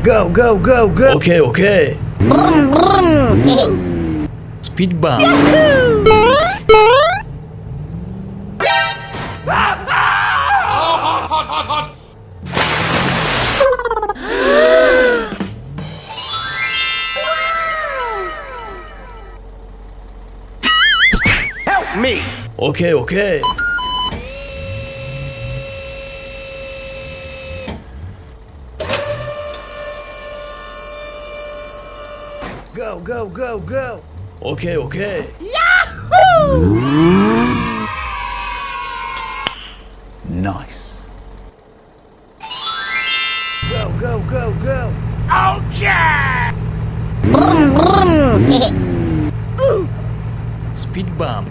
Go, go, go, go. Okay, okay. Vroom, vroom. Speedbump. Help me! Okay, okay. Go, go, go, go. Okay, okay. Nice. Go, go, go, go. Okay! Vroom, vroom. Speed bump.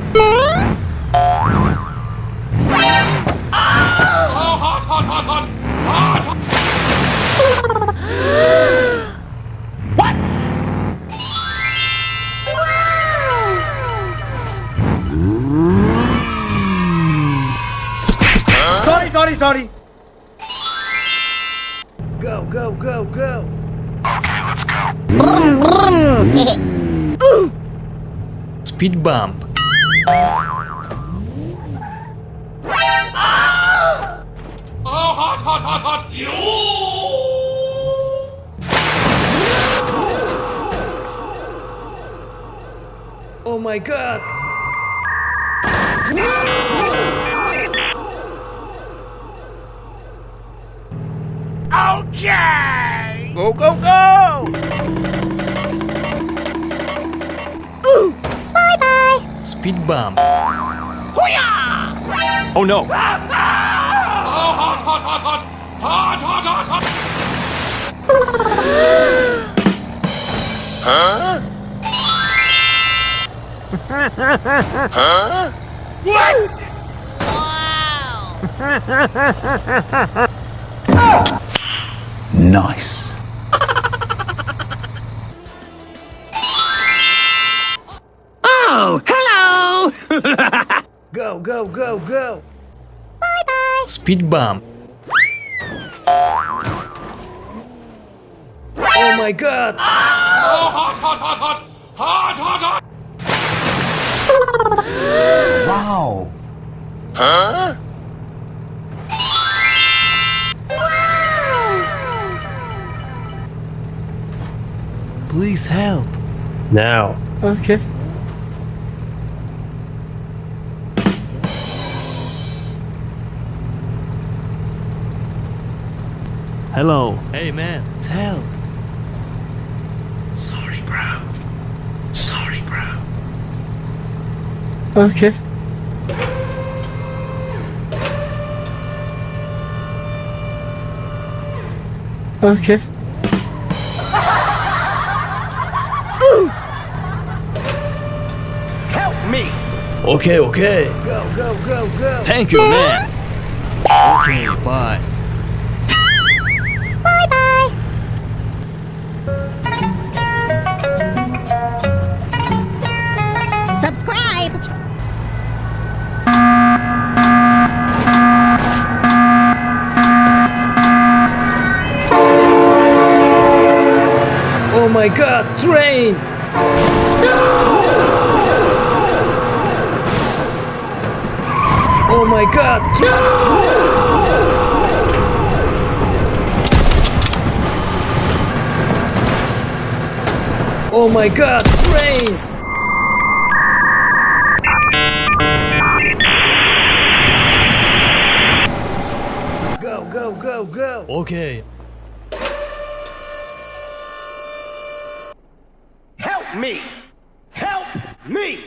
Sorry. Go, go, go, go. Vroom, vroom. Speed bump. Oh my god. Okay! Go, go, go! Bye-bye. Speed bump. Oh no! Nice. Oh, hello! Go, go, go, go. Bye-bye. Speed bump. Oh my god. Wow. Please help. Now. Okay. Hello. Hey man, help. Sorry, bro. Okay. Okay. Help me! Okay, okay. Go, go, go, go. Thank you, man. Okay, bye. Bye-bye. Subscribe. Oh my god, train! Oh my god! Oh my god, train! Go, go, go, go! Okay. Help me! Help me!